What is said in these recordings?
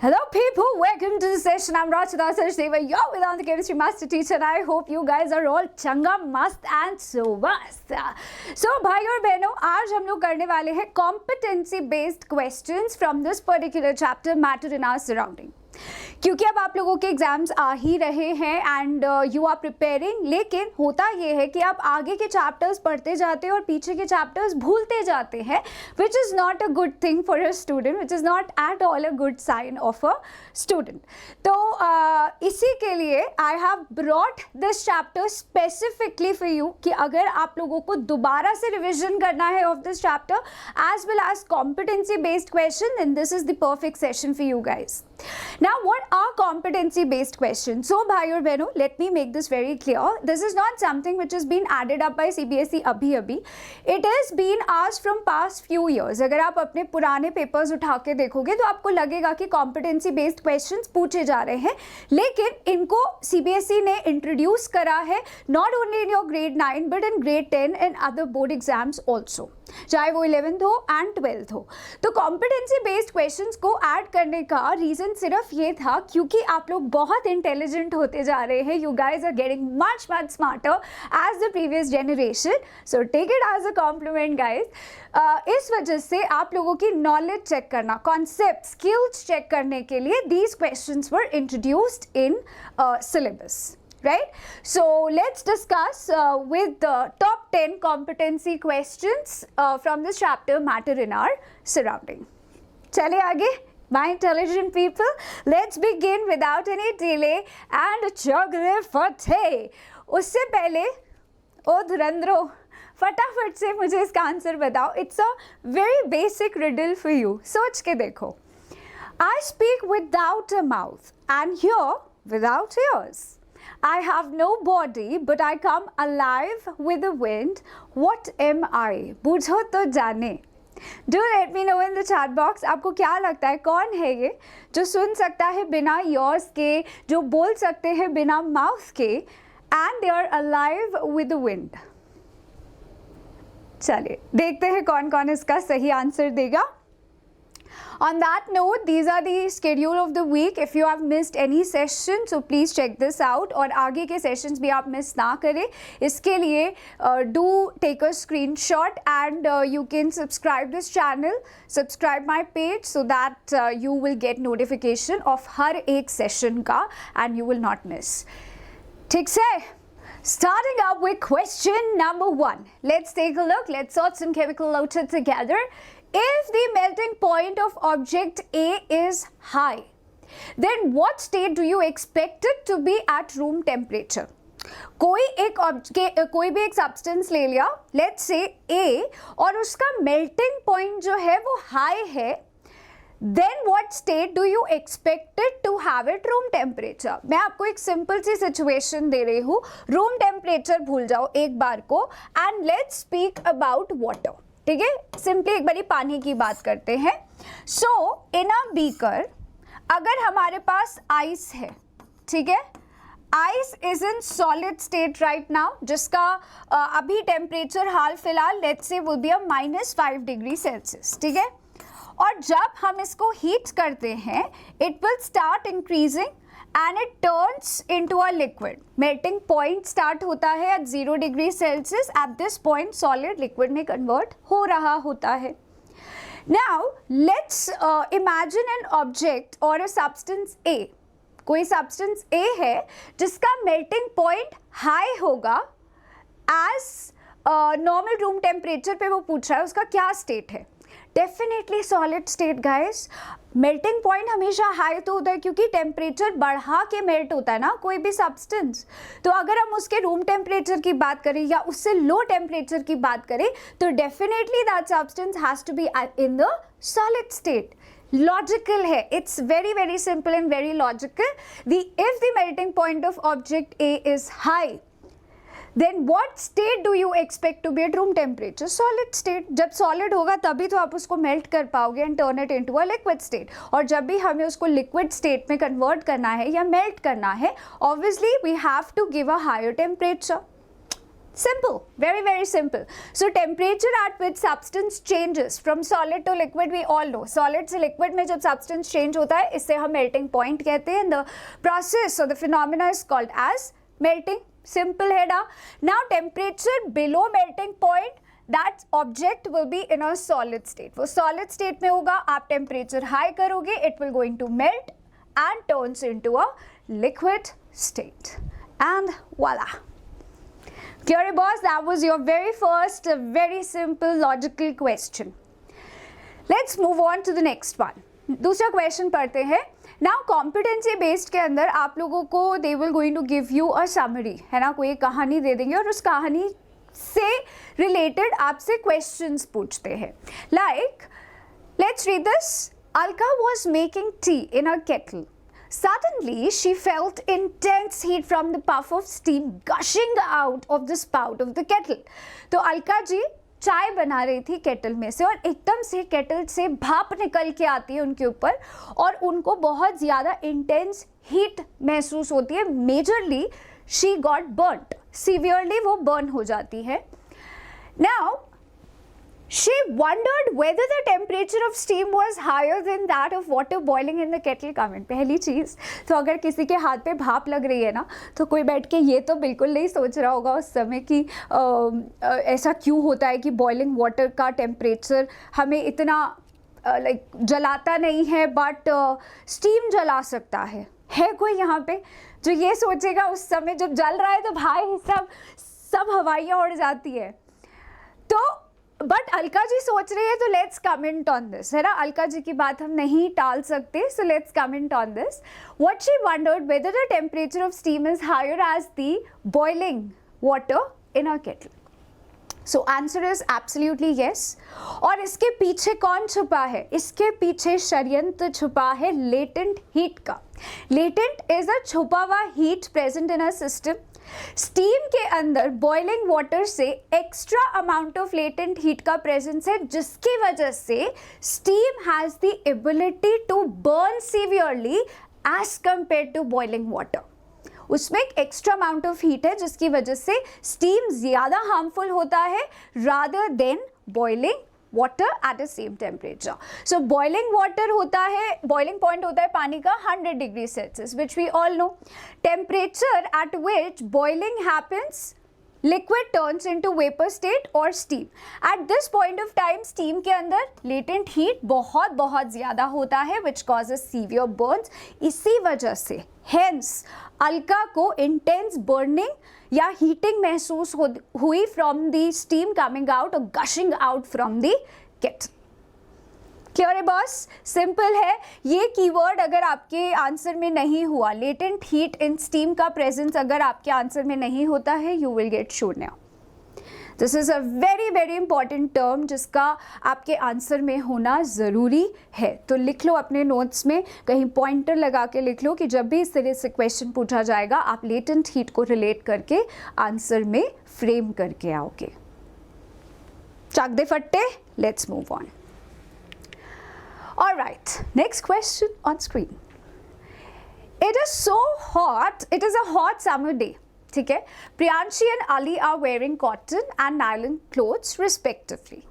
Hello people, welcome to the session. I'm Rachita Sachdeva, your Vedanta Chemistry Master Teacher and I hope you guys are all changa, mast and so mast. So भाई और बहनों, आज हम लोग करने वाले हैं competency based questions from this particular chapter matter in our surrounding. क्योंकि अब आप लोगों के एग्जाम्स आ ही रहे हैं एंड यू आर प्रिपेयरिंग, लेकिन होता ये है कि आप आगे के चैप्टर्स पढ़ते जाते हैं और पीछे के चैप्टर्स भूलते जाते हैं, which is not a good thing for a student, which is not at all a good sign of a student. तो इसी के लिए I have brought this chapter specifically for you कि अगर आप लोगों को दोबारा से रिविजन करना है of this chapter as well as competency based question, then this is the perfect session for you guys. Now, what are competency-based questions? So, भाई और बहनों, let me make this very clear. This is not something which has been added up by CBSE अभी. It has been asked from past few years. अगर आप अपने पुराने papers उठा के देखोगे तो आपको लगेगा कि competency-based questions पूछे जा रहे हैं, लेकिन इनको CBSE ने introduce करा है not only in your grade 9 but in grade 10 and other board exams also. चाहे वो 11th हो एंड 12th हो. तो कॉम्पिटेंसी बेस्ड क्वेश्चंस को ऐड करने का रीज़न सिर्फ ये था क्योंकि आप लोग बहुत इंटेलिजेंट होते जा रहे हैं. You guys are getting much smarter as the previous generation, so take it as a compliment guys. इस वजह से आप लोगों की नॉलेज चेक करना, कॉन्सेप्ट, स्किल्स चेक करने के लिए these questions were introduced in syllabus. Right? So let's discuss with the top 10 competency questions from this chapter matter in our surrounding. चले आगे, my intelligent people. Let's begin without any delay and chogre fate. उससे पहले ओ धुरंधरो, फटाफट से मुझे इसका answer बताओ. It's a very basic riddle for you. सोच के देखो. I speak without a mouth and hear without ears. I have no body but I come alive with the wind. What am I? बूझो तो जाने. Do let me know in the chat box. आपको क्या लगता है कौन है ये जो सुन सकता है बिना ears के, जो बोल सकते हैं बिना mouth के, and they are alive with the wind. चलिए देखते हैं कौन कौन इसका सही आंसर देगा. On that note, these are the schedule of the week. If you have missed any session, so please check this out. और आगे के sessions भी आप miss ना करें. इसके लिए do take a screenshot and you can subscribe this channel, subscribe my page so that you will get notification of हर एक session का and you will not miss. ठीक से? Starting up with question number 1. Let's take a look. Let's sort some chemical load together. If the melting point of object A is high, then what state do you expect it to be at room temperature? कोई भी एक substance ले लिया, let's say A, और उसका melting point जो है वो high है, then what state do you expect it to have at room temperature? मैं आपको एक सिंपल सी सिचुएशन दे रही हूँ. रूम टेम्परेचर भूल जाओ एक बार को and let's speak about water. ठीक है, सिंपली एक बारी पानी की बात करते हैं. सो इन अ बीकर अगर हमारे पास आइस है, ठीक है, ice is in solid state right now, जिसका अभी टेम्परेचर हाल फिलहाल let's say will be a -5 degree Celsius. ठीक है, और जब हम इसको हीट करते हैं it will start increasing and it turns into a liquid. Melting point start होता है at 0 degree Celsius. At this point solid liquid में convert हो रहा होता है. Now let's imagine an object or a substance A. कोई substance A है जिसका melting point high होगा as normal room temperature पे वो पूछ रहा है उसका क्या state है. Definitely solid state guys. Melting point हमेशा हाई तो होता है क्योंकि टेम्परेचर बढ़ा के मेल्ट होता है ना कोई भी सब्सटेंस. तो अगर हम उसके रूम टेम्परेचर की बात करें या उससे लो टेम्परेचर की बात करें तो definitely that substance has to be in the solid state. Logical है, it's very very simple and very logical. If the melting point of object A is high, then what state do you expect to be at room temperature? Solid state. जब solid होगा तभी तो आप उसको melt कर पाओगे and turn it into a liquid state. और जब भी हमें उसको liquid state में convert करना है या melt करना है, obviously we have to give a higher temperature. Simple, very very simple. So temperature at which substance changes from solid to liquid, we all know. Solid से liquid में जब substance change होता है, इससे हम melting point कहते हैं. The process or the phenomena is called as melting. Simple है ना. Now temperature below melting point, that object will be in a solid state. वो solid state में होगा, आप temperature high करोगे, it will going to melt and turns into a liquid state. And voila. Clear, boss? That was your very first, very simple logical question. Let's move on to the next one. दूसरा question पढ़ते हैं. Now competency based के अंदर आप लोगों को they will going to give you a summary, है ना, कोई कहानी दे देंगे और उस कहानी से related आपसे questions पूछते हैं. Like, let's read this. Alka was making tea in a kettle. Suddenly, she felt intense heat from the puff of steam gushing out of the spout of the kettle. तो अलका जी चाय बना रही थी kettle में से और एकदम से केटल से भाप निकल के आती है उनके ऊपर और उनको बहुत ज़्यादा इंटेंस हीट महसूस होती है. Majorly she got burned, severely वो बर्न हो जाती है. Now she wondered whether the temperature of steam was higher than that of water boiling in the kettle. Comment. पहली चीज़ तो अगर किसी के हाथ पे भाप लग रही है ना तो कोई बैठ के ये तो बिल्कुल नहीं सोच रहा होगा उस समय कि ऐसा क्यों होता है कि बॉइलिंग वाटर का टेम्परेचर हमें इतना लाइक जलाता नहीं है बट स्टीम जला सकता है. कोई यहाँ पे जो ये सोचेगा उस समय जब जल रहा है तो भाई सब हवाइयाँ उड़ जाती है. तो बट अलका जी सोच रही है तो लेट्स कमेंट ऑन दिस, है ना. अलका जी की बात हम नहीं टाल सकते, so let's comment on this. What she wondered whether the temperature of steam is higher as the boiling water in a kettle. So answer is absolutely yes. और इसके पीछे कौन छुपा है? इसके पीछे षड्यंत्र छुपा है लेटेंट हीट का. लेटेंट इज अ छुपा हुआ heat present in a system. Steam के अंदर बॉइलिंग वाटर से extra amount of latent heat का प्रेजेंस है जिसकी वजह से steam has the ability to burn severely as compare to boiling water. उसमें एक एक्स्ट्रा अमाउंट ऑफ हीट है जिसकी वजह से स्टीम ज़्यादा हार्मफुल होता है rather then boiling water at the same temperature. So boiling water होता है, boiling point होता है पानी का 100 degree Celsius, which we all know. Temperature at which boiling happens, liquid turns into vapor state or steam. At this point of time, steam के अंदर latent heat बहुत ज़्यादा होता है, which causes severe burns. इसी वजह से hence अलका को intense burning या हीटिंग महसूस हुई from the steam coming out और gushing out from the kettle. Clear है बॉस? सिंपल है. ये कीवर्ड अगर आपके आंसर में नहीं हुआ, लेटेंट हीट इन स्टीम का प्रेजेंस अगर आपके आंसर में नहीं होता है, यू विल गेट शून्य. This is a very very important term जिसका आपके आंसर में होना ज़रूरी है. तो लिख लो अपने नोट्स में, कहीं पॉइंटर लगा के लिख लो कि जब भी इस तरह से क्वेश्चन पूछा जाएगा आप लेटेंट हीट को रिलेट करके आंसर में फ्रेम करके आओगे. चक दे फट्टे. Let's move on. Alright, next question on screen. It is so hot, it is a hot summer day. ठीक है. Priyanshi and Ali are wearing cotton and nylon clothes respectively.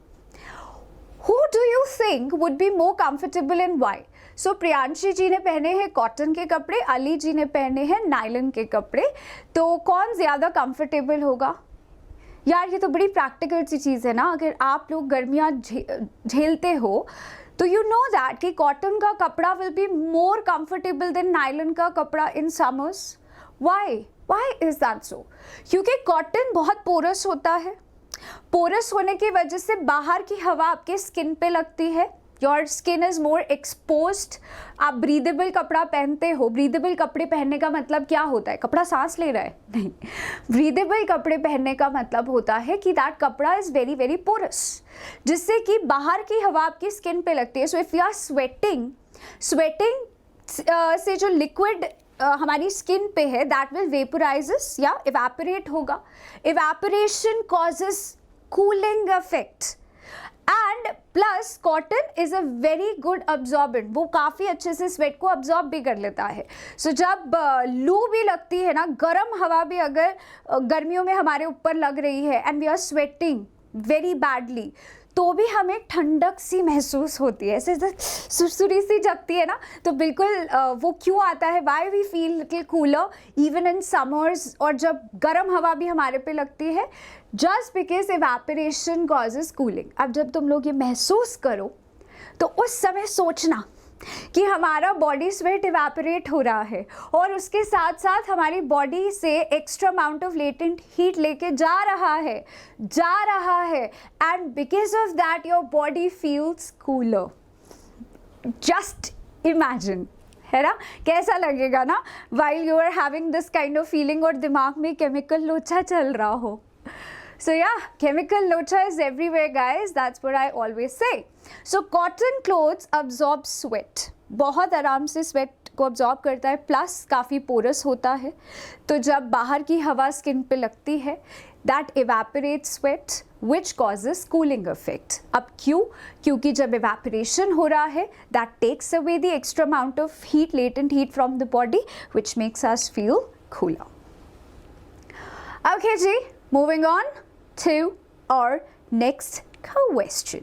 Who do you think would be more comfortable and why? So Priyanshi ji ने पहने हैं cotton के कपड़े, अली जी ने पहने हैं नायलन के कपड़े. तो कौन ज़्यादा कंफर्टेबल होगा? यार ये तो बड़ी प्रैक्टिकल सी चीज़ है ना. अगर आप लोग गर्मियाँ झेलते हो तो यू नो दैट कि कॉटन का कपड़ा will be more comfortable than nylon का कपड़ा in summers. Why? Why is that so? क्योंकि कॉटन बहुत पोरस होता है. पोरस होने की वजह से बाहर की हवा आपके स्किन पे लगती है. Your skin is more exposed. आप ब्रीदेबल कपड़ा पहनते हो. ब्रीदेबल कपड़े पहनने का मतलब क्या होता है? कपड़ा सांस ले रहा है? नहीं. ब्रीदेबल कपड़े पहनने का मतलब होता है कि दैट कपड़ा इज वेरी वेरी पोरस, जिससे कि बाहर की हवा आपकी स्किन पे लगती है. So if you are sweating से जो लिक्विड हमारी स्किन पे है दैट विल वेपोराइजेस या इवेपोरेट होगा. Evaporation causes cooling effect and plus cotton is a very good absorbent, वो काफ़ी अच्छे से स्वेट को अब्जॉर्ब भी कर लेता है. सो जब लू भी लगती है ना, गर्म हवा भी अगर गर्मियों में हमारे ऊपर लग रही है and we are sweating very badly, तो भी हमें ठंडक सी महसूस होती है, ऐसे सुरसुरी सी जगती है ना. तो बिल्कुल वो क्यों आता है, why we feel little cooler even in summers, और जब गर्म हवा भी हमारे पे लगती है, just because evaporation causes cooling. अब जब तुम लोग ये महसूस करो तो उस समय सोचना कि हमारा बॉडी स्वेट इवेपोरेट हो रहा है और उसके साथ साथ हमारी बॉडी से extra amount of latent heat लेके जा रहा है and because of that your body feels cooler. Just imagine, है ना, कैसा लगेगा ना while you are having this kind of feeling और दिमाग में केमिकल लोचा चल रहा हो. So yeah, chemical locha is everywhere guys, that's what I always say. So cotton clothes absorb sweat, बहुत आराम से sweat को absorb करता है, प्लस काफ़ी पोरस होता है. तो जब बाहर की हवा स्किन पे लगती है, that evaporates sweat which causes cooling effect. अब क्यों? क्योंकि जब evaporation हो रहा है, that takes away the extra amount of heat, latent heat from the body, which makes us feel cooler. Okay ji, moving on to our next question.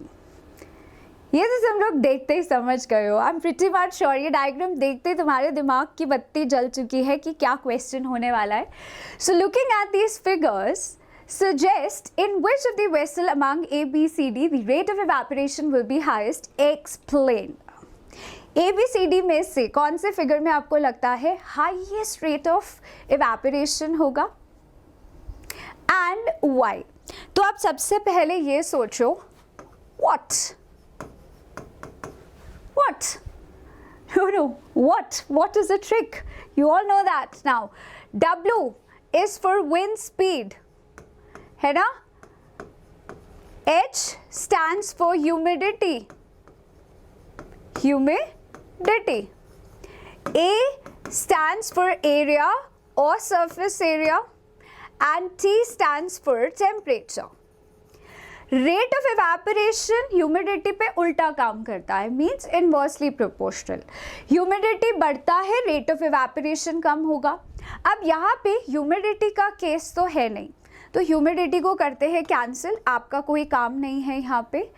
ये तो तुम लोग देखते ही समझ गए हो. I am pretty much sure ये diagram देखते ही तुम्हारे दिमाग की बत्ती जल चुकी है कि क्या क्वेश्चन होने वाला है. So looking at these figures suggest in which of the vessel among A, B, C, D the rate of evaporation will be highest. Explain. A, B, C, D में से कौन से फिगर में आपको लगता है हाईएस्ट रेट ऑफ इवेपोरेशन होगा and Y? तो आप सबसे पहले ये सोचो what is the trick? You all know that now. W is for wind speed, है ना. H stands for humidity. A stands for area or surface area and T stands for temperature. Rate of evaporation humidity पे उल्टा काम करता है, means inversely proportional. Humidity बढ़ता है, rate of evaporation कम होगा. अब यहाँ पे humidity का केस तो है नहीं, तो humidity को करते हैं कैंसिल, आपका कोई काम नहीं है यहाँ पे.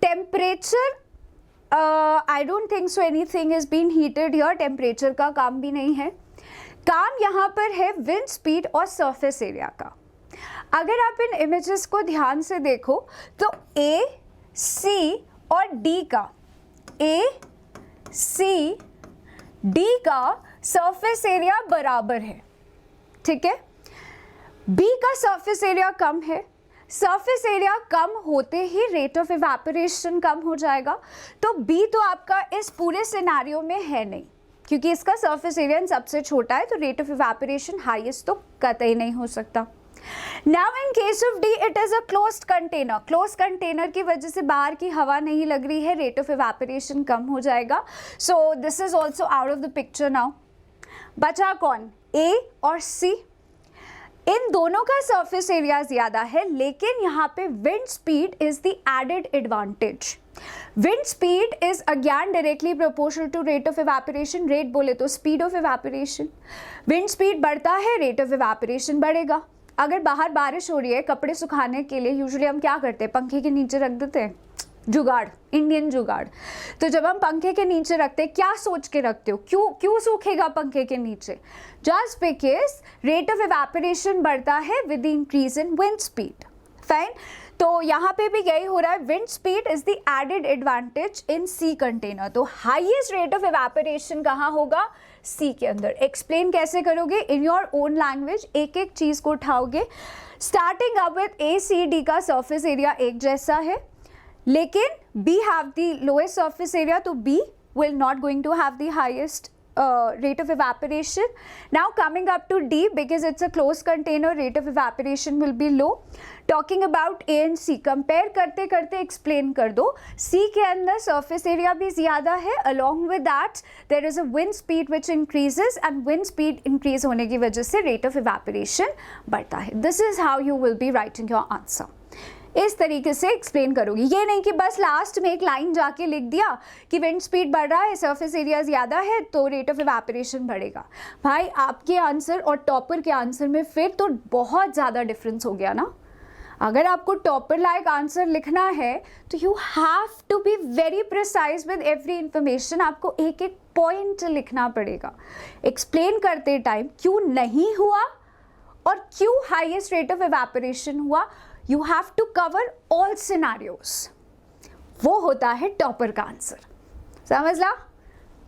Temperature I don't think so anything is being heated here, temperature का काम भी नहीं है. काम यहाँ पर है विंड स्पीड और सरफेस एरिया का. अगर आप इन इमेजेस को ध्यान से देखो तो A, C और D का सरफेस एरिया बराबर है, ठीक है. B का सरफेस एरिया कम है, सरफेस एरिया कम होते ही रेट ऑफ इवेपोरेशन कम हो जाएगा. तो B तो आपका इस पूरे सिनेरियो में है नहीं, क्योंकि इसका सरफेस एरिया सबसे छोटा है, तो रेट ऑफ इवेपोरेशन हाईएस्ट तो कतई नहीं हो सकता. Now in case of D it is a closed container. Close container की वजह से बाहर की हवा नहीं लग रही है, रेट ऑफ इवेपोरेशन कम हो जाएगा. So this is also out of the picture. Now बचा कौन? ए और सी. इन दोनों का सरफेस एरिया ज़्यादा है, लेकिन यहाँ पे wind speed is the added advantage. Wind speed is again directly proportional to rate of evaporation. Rate बोले तो speed of evaporation. Wind speed बढ़ता है, रेट ऑफ इवेपोरेशन बढ़ेगा. अगर बाहर बारिश हो रही है, कपड़े सुखाने के लिए यूजुअली हम क्या करते हैं, पंखे के नीचे रख देते हैं, जुगाड़, इंडियन जुगाड़. तो जब हम पंखे के नीचे रखते हैं, क्या सोच के रखते हो, क्यों सूखेगा पंखे के नीचे? Just because rate of evaporation बढ़ता है with the increase in wind speed. Fine. तो यहाँ पे भी यही हो रहा है, wind speed is the added advantage in C container. तो हाईएस्ट रेट ऑफ इवेपोरेशन कहाँ होगा? सी के अंदर. एक्सप्लेन कैसे करोगे? इन योर ओन लैंग्वेज एक एक चीज को उठाओगे. Starting up with A C D का सरफेस एरिया एक जैसा है, लेकिन B have the lowest surface area, तो B will not going to have the highest rate of evaporation. Now coming up to D, because it's a closed container, rate of evaporation will be low. Talking about A and C, compare करते करते explain कर दो. C के अंदर surface area भी ज़्यादा है, along with that there is a wind speed which increases, and wind speed increase होने की वजह से rate of evaporation बढ़ता है. This is how you will be writing your answer. इस तरीके से एक्सप्लेन करोगे। ये नहीं कि बस लास्ट में एक लाइन जाके लिख दिया कि विंड स्पीड बढ़ रहा है, सरफेस एरिया ज़्यादा है तो रेट ऑफ इवेपोरेशन बढ़ेगा। भाई आपके आंसर और टॉपर के आंसर में फिर तो बहुत ज़्यादा डिफरेंस हो गया ना। अगर आपको टॉपर लाइक आंसर लिखना है तो you have to be very precise with every information. आपको एक एक पॉइंट लिखना पड़ेगा, एक्सप्लेन करते टाइम क्यों नहीं हुआ और क्यों हाईएस्ट रेट ऑफ इवेपोरेशन हुआ। You have to cover all scenarios. वो होता है टॉपर का आंसर। समझ ला?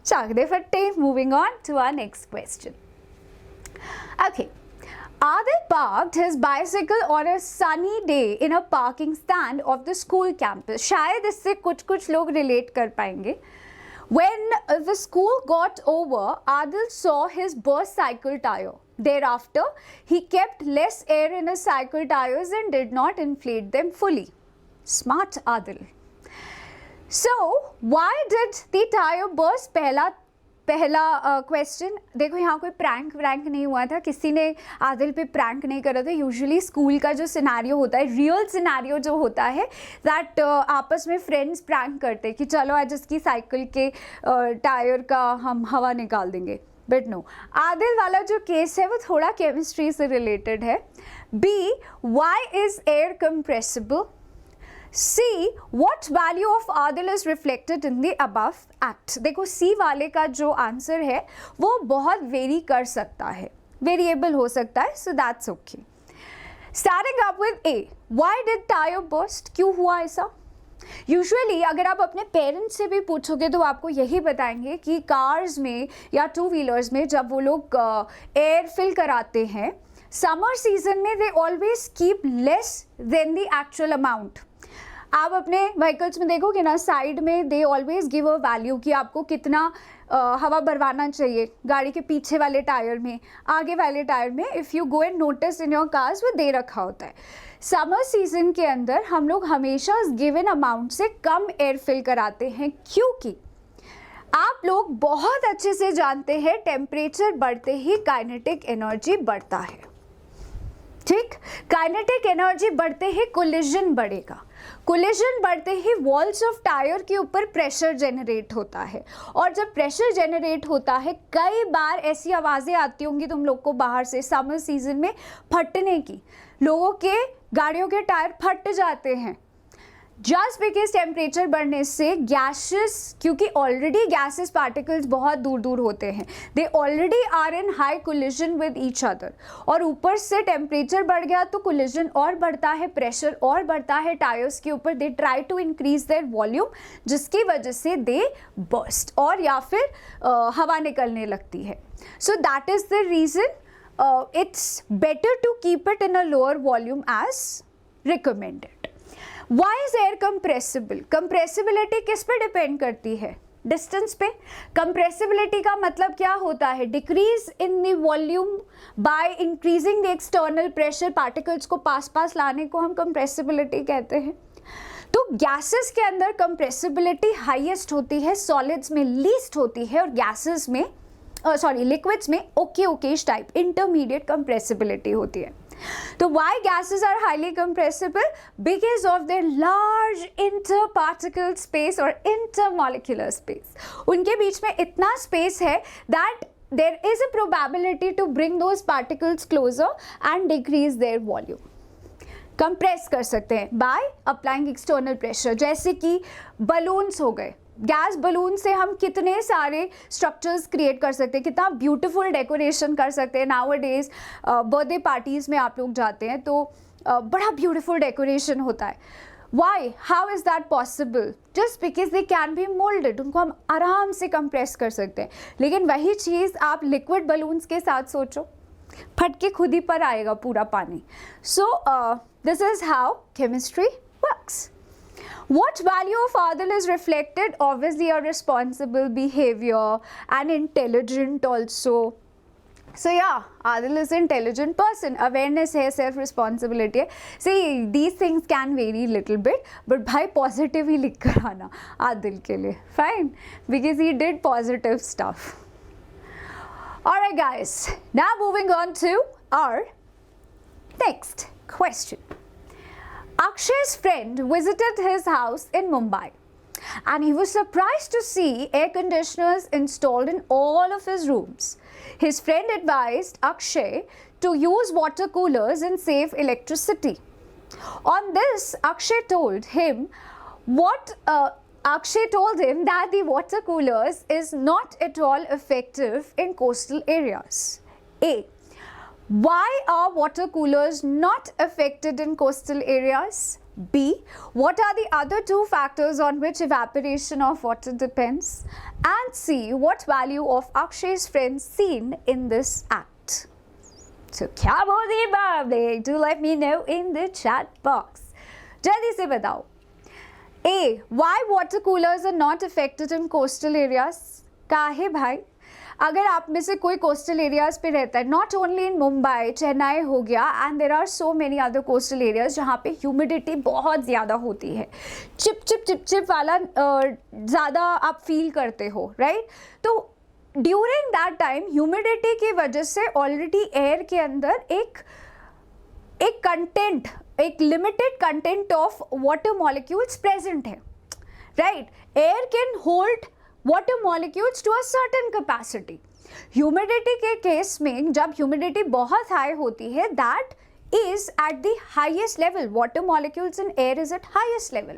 चाक दे फट्टे। Moving on to our next question. Okay, Adil parked his bicycle on a sunny day in a parking stand of the school campus. शायद इससे कुछ लोग relate कर पाएंगे. When the school got over, Adil saw his burst cycle tire. Thereafter, he kept less air in his cycle tires and did not inflate them fully. Smart Adil. So, why did the tire burst? पहला question देखो, यहाँ कोई prank नहीं हुआ था, किसी ने आदिल पे प्रैंक नहीं करा था। यूजुअली स्कूल का जो सिनेरियो होता है, रियल सिनेरियो जो होता है, दैट आपस में फ्रेंड्स प्रैंक करते हैं कि चलो आज इसकी साइकिल के टायर का हम हवा निकाल देंगे। बट नो, आदिल वाला जो केस है वो थोड़ा केमिस्ट्री से रिलेटेड है। B, why is air compressible? C, what value of Adil is reflected in the above act? देखो C वाले का जो आंसर है वो बहुत वेरी कर सकता है, वेरिएबल हो सकता है, so that's okay. Starting up with A, why did tire burst? क्यों हुआ ऐसा? यूजुअली अगर आप अपने पेरेंट्स से भी पूछोगे तो आपको यही बताएंगे कि कार्स में या टू व्हीलर्स में जब वो लोग एयर फिल कराते हैं समर सीजन में, they always keep less than the actual amount. आप अपने व्हीकल्स में देखोगे ना, साइड में they always give a value कि आपको कितना हवा भरवाना चाहिए गाड़ी के पीछे वाले टायर में, आगे वाले टायर में। If you go and notice in your cars वो दे रखा होता है। समर सीजन के अंदर हम लोग हमेशा गिवन अमाउंट से कम एयर फिल कराते हैं, क्योंकि आप लोग बहुत अच्छे से जानते हैं टेम्परेचर बढ़ते ही काइनेटिक एनर्जी बढ़ता है। ठीक, काइनेटिक एनर्जी बढ़ते ही कोलिजन बढ़ेगा, कोलिजन बढ़ते ही वॉल्स ऑफ टायर के ऊपर प्रेशर जनरेट होता है, और जब प्रेशर जनरेट होता है कई बार ऐसी आवाज़ें आती होंगी तुम लोग को बाहर से समर सीजन में फटने की, लोगों के गाड़ियों के टायर फट जाते हैं जस्ट बिकॉज टेम्परेचर बढ़ने से गैसेस, क्योंकि ऑलरेडी गैसेस पार्टिकल्स बहुत दूर दूर होते हैं, they already are in high collision with each other, और ऊपर से टेम्परेचर बढ़ गया तो कोलिजन और बढ़ता है, प्रेशर और बढ़ता है टायर्स के ऊपर। They try to increase their volume, जिसकी वजह से दे बर्स्ट और या फिर हवा निकलने लगती है। So that is the reason it's better to keep it in a lower volume as recommended. Why is air compressible? Compressibility किस पे डिपेंड करती है? डिस्टेंस पे। कंप्रेसिबिलिटी का मतलब क्या होता है? Decrease in the volume by increasing the external pressure. Particles को पास लाने को हम कंप्रेसिबिलिटी कहते हैं। तो गैसेस के अंदर कंप्रेसिबिलिटी हाईएस्ट होती है, सॉलिड्स में लीस्ट होती है, और गैसेस में लिक्विड्स में ओकेश टाइप इंटरमीडिएट कंप्रेसिबिलिटी होती है। तो why gases are highly compressible? Because of their large interparticle space और intermolecular space. उनके बीच में इतना space है that there is a probability to bring those particles closer and decrease their volume. Compress कर सकते हैं बाय अप्लाइंग एक्सटर्नल प्रेशर, जैसे कि बलून्स हो गए। गैस बलून से हम कितने सारे स्ट्रक्चर्स क्रिएट कर सकते हैं, कितना ब्यूटीफुल डेकोरेशन कर सकते हैं। नाउ डेज बर्थडे पार्टीज़ में आप लोग जाते हैं तो बड़ा ब्यूटीफुल डेकोरेशन होता है। Why, how is that possible? Just because they can be moulded, उनको हम आराम से कंप्रेस कर सकते हैं। लेकिन वही चीज़ आप लिक्विड बलून्स के साथ सोचो, फट के खुद ही पर आएगा पूरा पानी। So this is how chemistry works. What value of Adil is reflected? Obviously a responsible behavior and intelligent also. So yeah, Adil is an intelligent person. Awareness है, self responsibility है। See, these things can vary little bit, but भाई positive ही लिख कर आना आदिल के लिए, fine, because he did positive stuff. Alright guys, now moving on to our next question. Akshay's friend visited his house in Mumbai and he was surprised to see air conditioners installed in all of his rooms. His friend advised Akshay to use water coolers and save electricity. On this, Akshay told him that the water coolers is not at all effective in coastal areas. A. Why are water coolers not affected in coastal areas? B. What are the other two factors on which evaporation of water depends? And C. What value of Akshay's friend seen in this act? So, क्या बोल रही public? Do let me know in the chat box. जल्दी से बताओ. A. Why water coolers are not affected in coastal areas? काहे भाई? अगर आप में से कोई कोस्टल एरियाज पे रहता है, not only in Mumbai, Chennai हो गया, and there are so many other coastal areas जहाँ पे ह्यूमिडिटी बहुत ज़्यादा होती है, चिप चिप चिप चिप वाला ज़्यादा आप फील करते हो, राइट? तो ड्यूरिंग दैट टाइम ह्यूमिडिटी की वजह से ऑलरेडी एयर के अंदर एक कंटेंट, एक limited content of water molecules present है, right? Air can hold water molecules to a certain capacity. Humidity के केस में जब ह्यूमिडिटी बहुत हाई होती है, that is at the highest level. Water molecules in air is at highest level.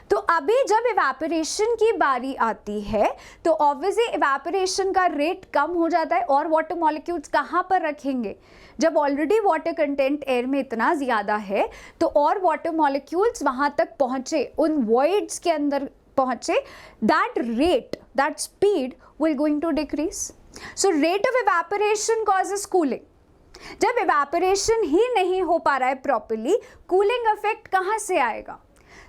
तो अभी जब इवेपोरेशन की बारी आती है तो ऑब्वियसली इवेपोरेशन का रेट कम हो जाता है, और वाटर मॉलिक्यूल्स कहाँ पर रखेंगे? जब ऑलरेडी वाटर कंटेंट एयर में इतना ज़्यादा है तो और वाटर मॉलिक्यूल्स वहाँ तक पहुँचे, उन वॉइड्स के अंदर पहुंचे, that rate, that speed will going to decrease. So rate of evaporation causes cooling. जब evaporation ही नहीं हो पा रहा है properly, cooling effect कहाँ से आएगा?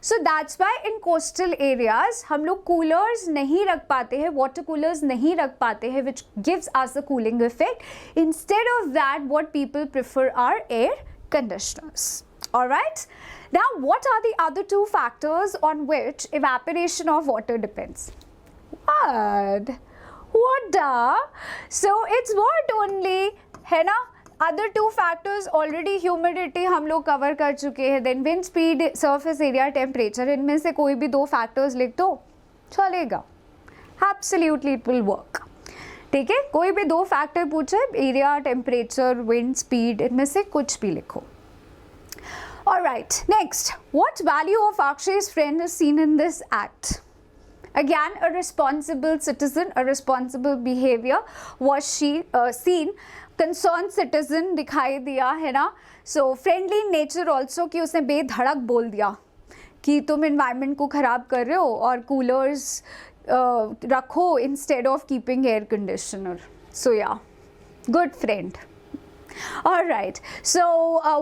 So that's why in coastal areas हम लोग coolers नहीं रख पाते हैं, water coolers नहीं रख पाते हैं, which gives us a cooling effect. Instead of that, what people prefer are air conditioners. Alright? Now, what are the other two factors on which evaporation of water depends? What? So, it's what only, है ना? Other two factors already humidity हम लोग cover कर चुके हैं. Then wind speed, surface area, temperature. इनमें से कोई भी दो factors लिख दो, चलेगा. Absolutely, it will work. ठीक है? कोई भी दो factor पूछे, area, temperature, wind speed, इनमें से कुछ भी लिखो. Alright, next, what value of Akshay's friend is seen in this act? Again, a responsible citizen, a responsible behavior was seen. Concerned citizen दिखाई दिया है ना? So, friendly nature also कि उसने बेधड़क बोल दिया कि तुम environment को खराब कर रहे हो और coolers रखो instead of keeping air conditioner. So, yeah, good friend. Alright, so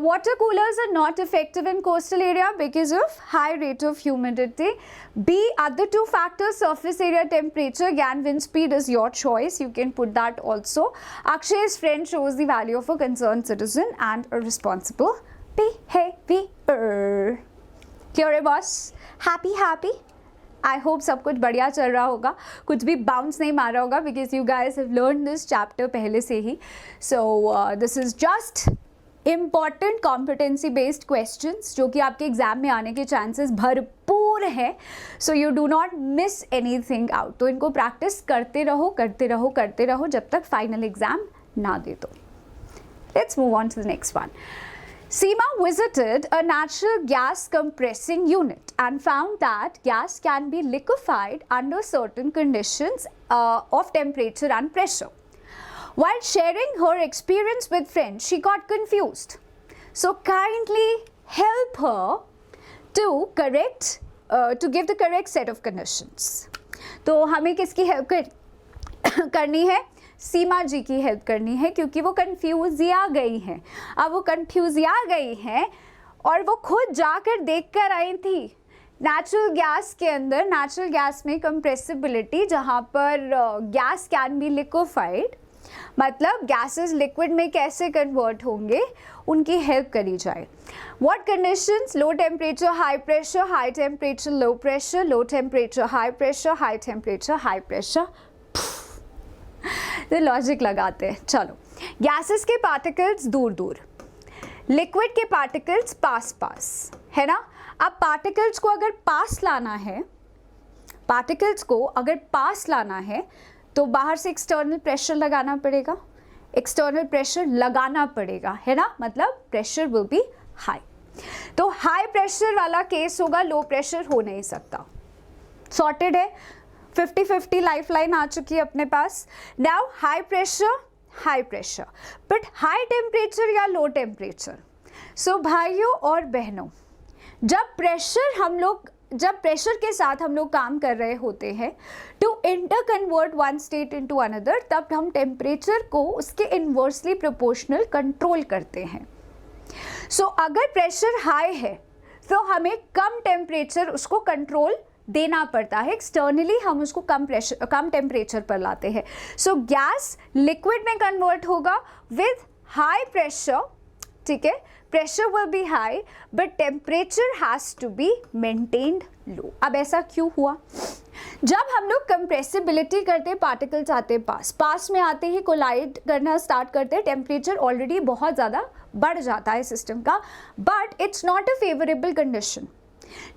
water coolers are not effective in coastal area because of high rate of humidity. B, other two factors, surface area, temperature, again wind speed is your choice, you can put that also. Akshay's friend shows the value of a concerned citizen and a responsible behavior. Clear है boss? Happy? I hope सब कुछ बढ़िया चल रहा होगा, कुछ भी bounce नहीं मारा होगा because you guys have learned this chapter पहले से ही. So this is just important competency based questions जो कि आपके एग्जाम में आने के चांसेस भरपूर हैं. So you do not miss anything out. तो इनको प्रैक्टिस करते रहो जब तक फाइनल एग्जाम ना दे दो. Let's move on to the next one. Seema visited a natural gas compressing unit and found that gas can be liquefied under certain conditions of temperature and pressure. While sharing her experience with friends, she got confused. So kindly help her to give the correct set of conditions. तो हमें किसकी help करनी है? सीमा जी की help करनी है क्योंकि वो कंफ्यूजिया गई हैं. अब वो कंफ्यूजिया गई हैं और वो खुद जाकर देख कर आई थी. नेचुरल गैस के अंदर, नेचुरल गैस में कंप्रेसिबिलिटी जहाँ पर गैस कैन बी लिक्विफाइड, मतलब गैसेस लिक्विड में कैसे कन्वर्ट होंगे उनकी हेल्प करी जाए. What conditions? Low temperature high pressure, high temperature low pressure, low temperature high pressure, high temperature high pressure. तो लॉजिक लगाते हैं. चलो, गैसेस के पार्टिकल्स दूर दूर, लिक्विड के पार्टिकल्स पास पास, है ना। अब पार्टिकल्स को अगर पास लाना है, पार्टिकल्स को अगर पास लाना है तो बाहर से एक्सटर्नल प्रेशर लगाना पड़ेगा, एक्सटर्नल प्रेशर लगाना पड़ेगा, है ना, मतलब प्रेशर विल बी हाई। तो हाई प्रेशर वाला केस होगा, लो प्रेशर हो नहीं सकता। सॉर्टेड है, 50-50 लाइफ लाइन आ चुकी है अपने पास। Now high pressure but high temperature या लो टेम्परेचर। सो भाइयों और बहनों, जब प्रेशर के साथ हम लोग काम कर रहे होते हैं to interconvert one state into another, तब हम टेम्परेचर को उसके इन्वर्सली प्रोपोर्शनल कंट्रोल करते हैं। सो अगर प्रेशर हाई है तो हमें कम टेम्परेचर उसको कंट्रोल देना पड़ता है, एक्सटर्नली हम उसको कम टेम्परेचर पर लाते हैं। सो गैस लिक्विड में कन्वर्ट होगा विद हाई प्रेशर, ठीक है, pressure will be high but temperature has to be maintained low. अब ऐसा क्यों हुआ? जब हम लोग कंप्रेसिबिलिटी करते, पार्टिकल्स आते पास में आते ही कोलाइड करना स्टार्ट करते, टेम्परेचर ऑलरेडी बहुत ज़्यादा बढ़ जाता है सिस्टम का, but it's not a favourable condition.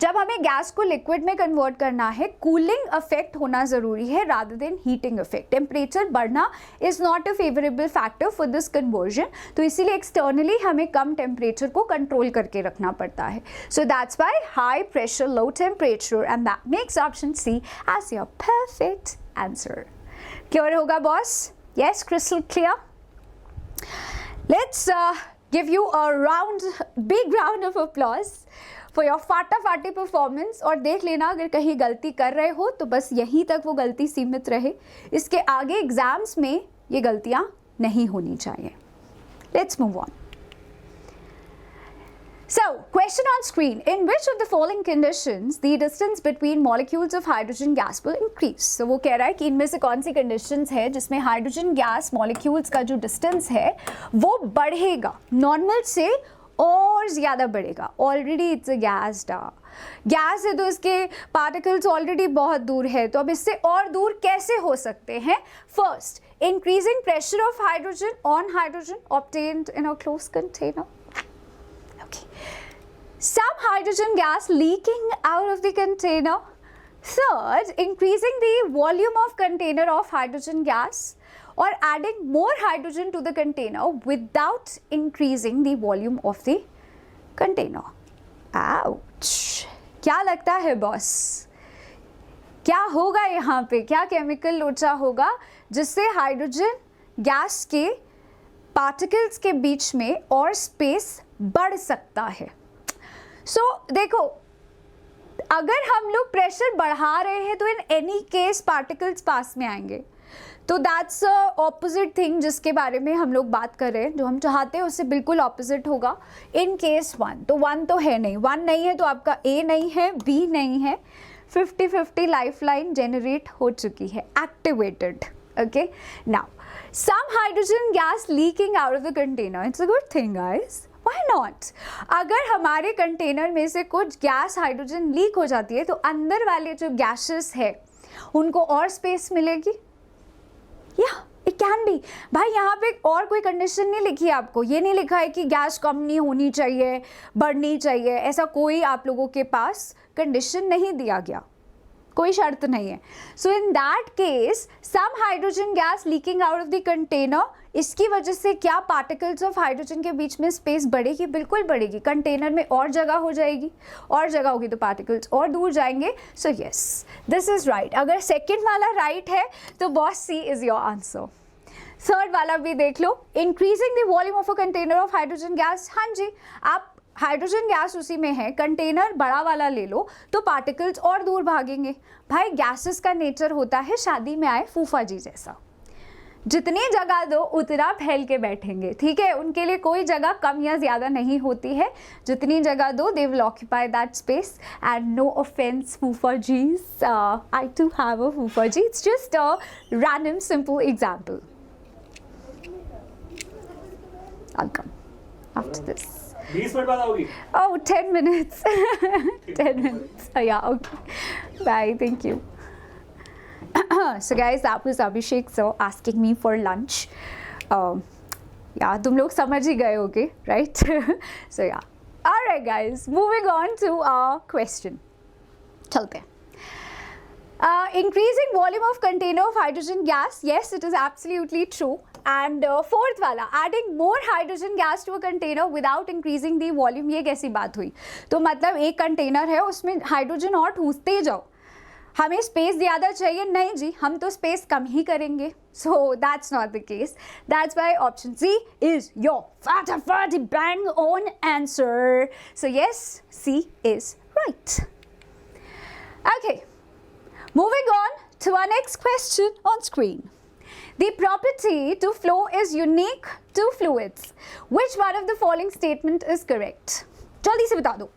जब हमें गैस को लिक्विड में कन्वर्ट करना है, कूलिंग इफेक्ट होना ज़रूरी है rather than heating effect. Temperature बढ़ना is not a favourable factor for this conversion, तो इसीलिए एक्सटर्नली हमें कम टेम्परेचर को कंट्रोल करके रखना पड़ता है। So that's why high pressure low temperature and that makes option C as your perfect answer. Clear होगा boss? Yes, crystal clear? Let's give you a big round of applause for your फाटाफाटी performance. और देख लेना अगर कहीं गलती कर रहे हो तो बस यहीं तक वो गलती सीमित रहे, इसके आगे एग्जाम्स में ये गलतियां नहीं होनी चाहिए। Let's move on. So, question on screen. In which of the following conditions the distance between molecules of hydrogen gas will increase? So, वो कह रहा है कि इनमें से कौन सी conditions है जिसमें हाइड्रोजन गैस मॉलिक्यूल्स का जो डिस्टेंस है वो बढ़ेगा, नॉर्मल से और ज़्यादा बढ़ेगा। ऑलरेडी इट्स अ गैस है तो इसके पार्टिकल्स ऑलरेडी बहुत दूर है, तो अब इससे और दूर कैसे हो सकते हैं? First, increasing pressure of hydrogen on hydrogen obtained in a close container. Some hydrogen gas leaking out of the container. Third, increasing the volume of container of hydrogen gas or adding more hydrogen to the container without increasing the volume of the container. Ouch! क्या लगता है boss? क्या होगा यहाँ पे? क्या chemical लोचा होगा जिससे हाइड्रोजन गैस के पार्टिकल्स के बीच में और स्पेस बढ़ सकता है? सो देखो, अगर हम लोग प्रेशर बढ़ा रहे हैं तो इन एनी केस पार्टिकल्स पास में आएंगे, तो दैट्स ऑपोजिट थिंग जिसके बारे में हम लोग बात कर रहे हैं। जो हम चाहते हैं उससे बिल्कुल ऑपोजिट होगा। इन केस वन तो है नहीं, वन नहीं है तो आपका ए नहीं है, बी नहीं है, 50-50 लाइफ लाइन जेनरेट हो चुकी है, activated. Okay, now some hydrogen gas leaking out of the container, it's a good thing guys. Why not? अगर हमारे कंटेनर में से कुछ गैस हाइड्रोजन लीक हो जाती है तो अंदर वाले जो गैसेस है उनको और स्पेस मिलेगी। या इट कैन बी। भाई यहाँ पे और कोई कंडीशन नहीं लिखी है आपको, ये नहीं लिखा है कि गैस कम नहीं होनी चाहिए, बढ़नी चाहिए, ऐसा कोई आप लोगों के पास कंडीशन नहीं दिया गया, कोई शर्त नहीं है। So in that case some hydrogen gas leaking out of the container, इसकी वजह से क्या पार्टिकल्स ऑफ हाइड्रोजन के बीच में स्पेस बढ़ेगी? बिल्कुल बढ़ेगी। कंटेनर में और जगह हो जाएगी, और जगह होगी तो पार्टिकल्स और दूर जाएंगे। So yes, this is right. अगर सेकेंड वाला राइट है तो boss C is your answer. Third वाला भी देख लो, increasing the volume of a container of hydrogen gas. हाँ जी, आप हाइड्रोजन गैस उसी में है, कंटेनर बड़ा वाला ले लो तो पार्टिकल्स और दूर भागेंगे। भाई गैसेस का नेचर होता है शादी में आए फूफा जी जैसा, जितनी जगह दो उतना फैल के बैठेंगे, ठीक है। उनके लिए कोई जगह कम या ज़्यादा नहीं होती है, जितनी जगह दो they will occupy that space. And no offence फूफा जीज, आई टू हैव अ फूफा जी, it's just a random simple example. I'll come after this. 20 minute बाद आओगी? Oh, 10 minutes. 10 minutes. Oh, yeah, okay. Bye, thank you. So guys, that was Abhishek sir asking me for lunch. Yeah, तुम लोग समझ ही गए होगे, right? So yeah. All right. Alright guys, moving on to our question. चलते हैं. Increasing volume of container of hydrogen gas, yes, it is absolutely true. And fourth वाला, adding more hydrogen gas to a container without increasing the volume, ये कैसी बात हुई? तो मतलब एक कंटेनर है, उसमें हाइड्रोजन और ठूसते जाओ, हमें स्पेस ज़्यादा चाहिए? नहीं जी, हम तो स्पेस कम ही करेंगे. So that's not the case. That's why option C is your fataphati bang on answer. So yes, C is right. Okay, moving on to our next question on screen. The property to flow is unique to fluids. Which one of the following statement is correct? जल्दी से बता दो.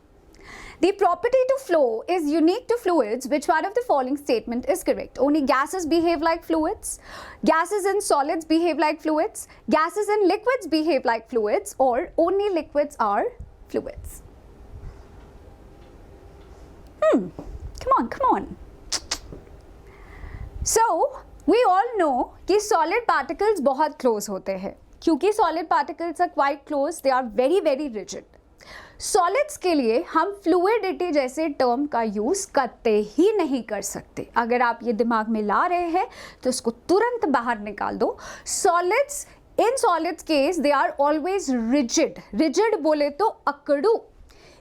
The property to flow is unique to fluids. Which one of the following statement is correct? Only gases behave like fluids, gases and solids behave like fluids, gases and liquids behave like fluids, or only liquids are fluids? Come on. So we all know कि solid particles बहुत close होते हैं. क्योंकि solid particles are quite close, they are very very rigid. Solids के लिए हम fluidity जैसे term का use करते ही नहीं कर सकते. अगर आप ये दिमाग में ला रहे हैं तो इसको तुरंत बाहर निकाल दो. Solids, in solids case they are always rigid. Rigid बोले तो अकड़ू.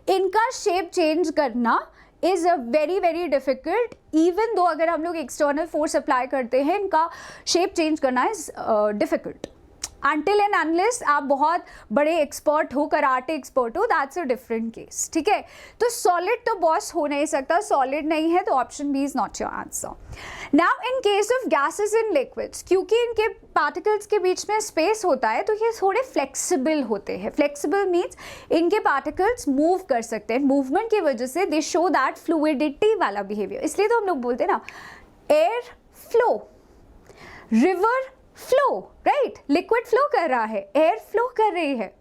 इनका shape change करना is a very very difficult, even though अगर हम लोग external force apply करते हैं, इनका shape change करना is difficult. Until and unless आप बहुत बड़े एक्सपर्ट हो, कराटे एक्सपर्ट हो, दैट्स अ डिफरेंट केस. ठीक है, तो सॉलिड तो बॉस हो नहीं सकता, सॉलिड नहीं है, तो option B is not your answer. Now in case of gases and liquids, क्योंकि इनके पार्टिकल्स के बीच में स्पेस होता है, तो ये थोड़े फ्लेक्सिबल होते हैं. फ्लेक्सिबल मीन्स इनके पार्टिकल्स मूव कर सकते हैं. मूवमेंट की वजह से दे शो दैट फ्लूइडिटी वाला बिहेवियर. इसलिए तो हम लोग बोलते हैं ना, air flow, river flow, right? Liquid flow कर रहा है, एयर फ्लो कर रही है.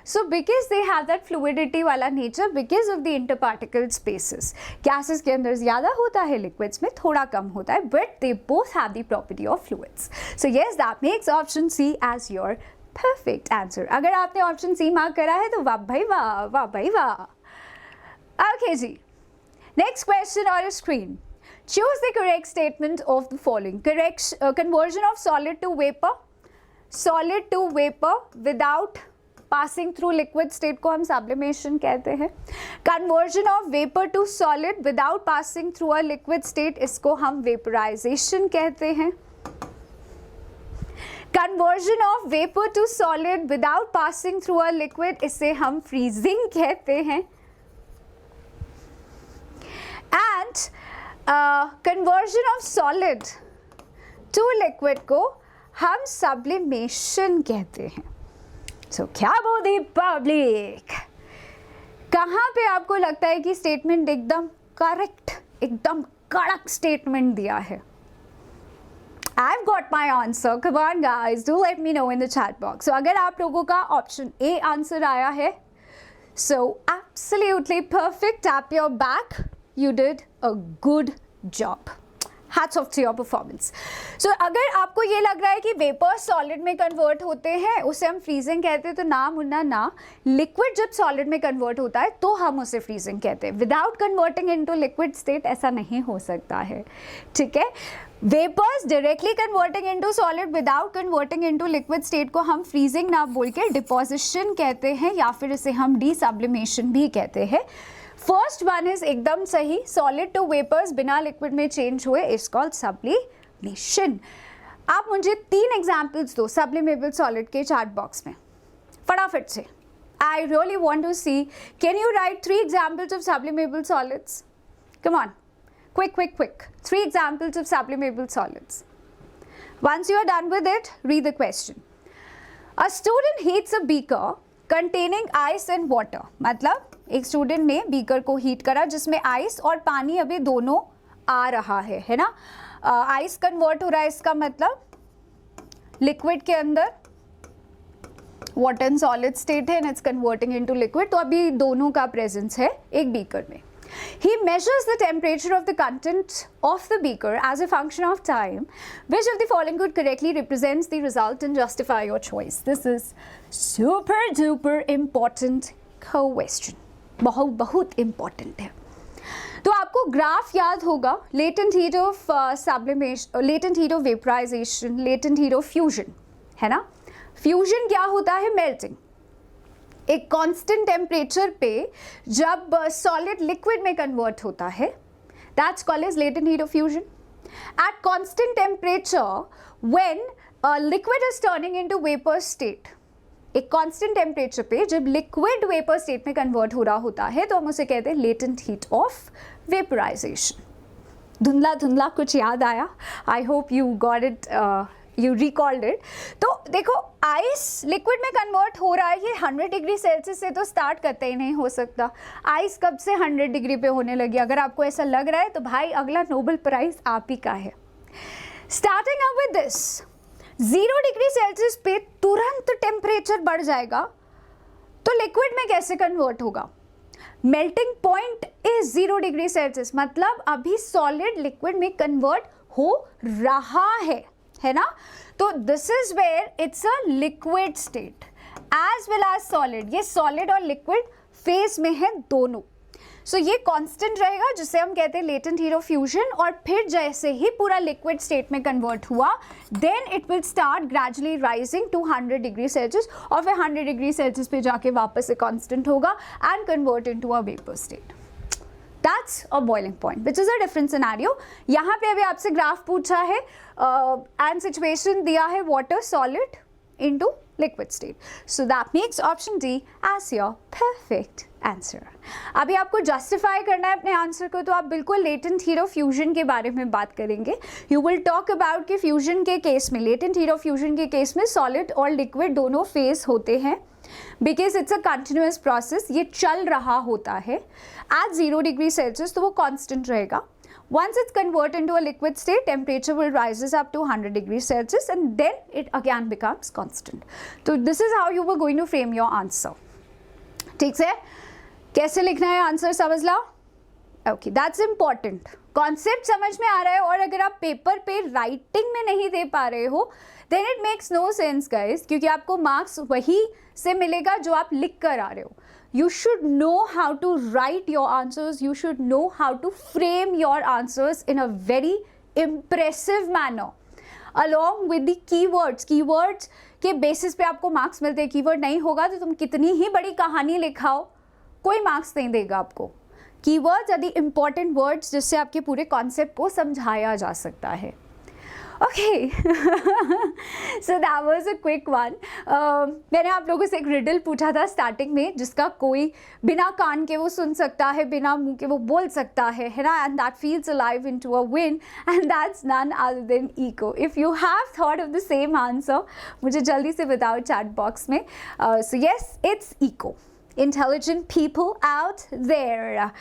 So because they have that fluidity वाला nature, because of the interparticle spaces. Gases के अंदर ज़्यादा होता है, लिक्विड्स में थोड़ा कम होता है, but they both have the property of fluids. So yes, that makes option C as your perfect answer. अगर आपने ऑप्शन सी मार्क करा है तो वाह भाई वाह, वाह भाई वाह. ओके जी, next question on your screen. Choose the correct statement of the following. Conversion of solid to vapor. Solid to vapor without passing through liquid state को हम sublimation कहते हैं. Conversion of vapor to solid without passing through a liquid state, इसको हम vaporization कहते हैं. Conversion of vapor to solid without passing through a liquid, इसे हम freezing कहते हैं. And conversion of solid to liquid को हम सब्लिमेशन कहते हैं. सो क्या बोली पब्लिक, कहाँ पे आपको लगता है कि स्टेटमेंट एकदम करेक्ट, एकदम कड़क स्टेटमेंट दिया है? I've got my answer. Come on guys, do let me know in the chat box. So अगर आप लोगों का ऑप्शन ए आंसर आया है, so absolutely perfect, tap your back. You did a good job. Hats off to your performance. So अगर आपको ये लग रहा है कि वेपर सॉलिड में कन्वर्ट होते हैं, उसे हम फ्रीजिंग कहते हैं, तो ना मुन्ना ना, लिक्विड जब सॉलिड में कन्वर्ट होता है तो हम उसे फ्रीजिंग कहते हैं. Without converting into liquid state ऐसा नहीं हो सकता है. ठीक है, vapours directly converting into solid without converting into liquid state को हम फ्रीजिंग ना बोल के डिपोजिशन कहते हैं, या फिर इसे हम डीसब्लिमेशन भी कहते हैं. फर्स्ट वन इज एकदम सही, सॉलिड टू वेपर्स बिना लिक्विड में चेंज हुए इज कॉल्ड सब्लिमेशन. आप मुझे 3 एग्जांपल्स दो सब्लिमेबल सॉलिड के चैट बॉक्स में फटाफट से. I really want to see, can you write 3 examples of sublimable solids? Come on, quick. 3 examples of sublimable solids. Once you are done with it, read the question. A student heats a beaker containing ice and water. मतलब एक student ने beaker को heat करा जिसमें ice और पानी अभी दोनों आ रहा है ना. आइस कन्वर्ट हो रहा है, इसका मतलब लिक्विड के अंदर वाटर इन सॉलिड स्टेट है and it's converting into liquid, तो अभी दोनों का प्रेजेंस है एक बीकर में. He measures the temperature of the content of the beaker as a function of time. Which of the following could correctly represents the result and justify your choice? This is super duper important question. बहुत बहुत important है। तो आपको graph याद होगा, latent heat of sublimation, latent heat of vaporisation, latent heat of fusion, है ना। Fusion क्या होता है? मेल्टिंग। एक कांस्टेंट टेम्परेचर पे जब सॉलिड लिक्विड में कन्वर्ट होता है, that's called as latent heat of fusion. At constant temperature when liquid is turning into vapour state, एक कांस्टेंट टेम्परेचर पे जब लिक्विड वेपर स्टेट में कन्वर्ट हो रहा होता है तो हम उसे कहते हैं लेटेंट हीट ऑफ वेपराइजेशन। धुंधला धुंधला कुछ याद आया? I hope you got it, you recalled it. तो देखो, आइस लिक्विड में कन्वर्ट हो रहा है, ये 100 डिग्री सेल्सियस से तो स्टार्ट करते ही नहीं हो सकता। आइस कब से 100 डिग्री पे होने लगी? अगर आपको ऐसा लग रहा है तो भाई अगला नोबेल प्राइज आप ही का है। Starting up with this, 0 degree Celsius पे तुरंत टेम्परेचर बढ़ जाएगा तो लिक्विड में कैसे कन्वर्ट होगा? Melting point is 0 degree Celsius, मतलब अभी सॉलिड लिक्विड में कन्वर्ट हो रहा है ना। तो this is where it's a liquid state as well as solid. ये सॉलिड और लिक्विड फेज में है दोनों। सो ये कांस्टेंट रहेगा जिसे हम कहते हैं लेटेंट हीट ऑफ फ्यूजन। और फिर जैसे ही पूरा लिक्विड स्टेट में कन्वर्ट हुआ, then it will start gradually rising to 100 degree Celsius, और फिर 100 डिग्री सेल्सियस पे जाके वापस से कांस्टेंट होगा and convert into a vapour state. That's a boiling point, which is a different scenario. यहाँ पे अभी आपसे ग्राफ पूछा है and situation दिया है water solid into liquid state. So that makes option D as your perfect answer. अभी आपको justify करना है अपने आंसर को, तो आप बिल्कुल latent heat of fusion के बारे में बात करेंगे। You will talk about कि fusion के केस में, latent heat of fusion के केस में solid और liquid दोनों फेज होते हैं, because it's a continuous process, ये चल रहा होता है एट 0 डिग्री सेल्सियस, तो वो कांस्टेंट रहेगा। Once it's convert into a liquid state, temperature will rises up to 100 degree Celsius and then it again becomes constant. तो this is how you were going to frame your answer. ठीक से कैसे लिखना है answer समझ लो। Okay, that's important. Concept समझ में आ रहा है, और अगर आप पेपर पे राइटिंग में नहीं दे पा रहे हो then it makes no sense guys, क्योंकि आपको मार्क्स वही से मिलेगा जो आप लिख कर आ रहे हो। You should know how to write your answers, you should know how to frame your answers in a very impressive manner along with the keywords. Keywords के बेसिस पे आपको मार्क्स मिलते हैं। कीवर्ड नहीं होगा तो तुम कितनी ही बड़ी कहानी लिखाओ, कोई मार्क्स नहीं देगा आपको। Keywords are the important words जिससे आपके पूरे कॉन्सेप्ट को समझाया जा सकता है। Okay, so that was a quick one. मैंने आप लोगों से एक रिडल पूछा था स्टार्टिंग में, जिसका कोई बिना कान के वो सुन सकता है, बिना मुंह के वो बोल सकता है ना, and that feels alive into a win, and that's none other than eco. If you have thought of the same answer, मुझे जल्दी से बताओ chat box में. So yes, it's eco. Intelligent people out there.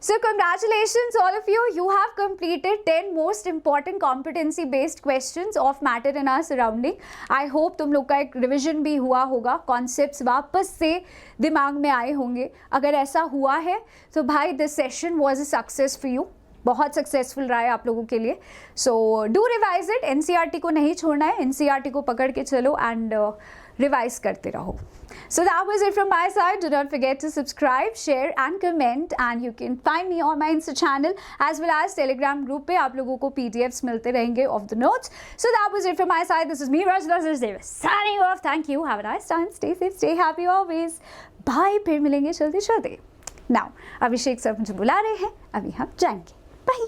So congratulations all of you, you have completed 10 most important competency based questions of matter in our surrounding. I hope तुम लोग का एक revision भी हुआ होगा, concepts वापस से दिमाग में आए होंगे। अगर ऐसा हुआ है तो भाई this session was a success for you, बहुत सक्सेसफुल रहा है आप लोगों के लिए। So do revise it, NCERT को नहीं छोड़ना है, एनसीईआरटी को पकड़ के चलो एंड रिवाइज करते रहो। So that was it from my side. Do not forget to subscribe, share and comment, and you can find me on my Insta channel as well as Telegram group पे आप लोगों को PDFs मिलते रहेंगे of the notes. So that was it from my side. This is me, Rajda Davis, signing off. Thank you. Have a nice time. Stay safe. Stay happy always. Bye. फिर मिलेंगे जल्दी जल्दी। Now अभिषेक sir मुझे बुला रहे हैं, अभी हम जाएंगे। Bye.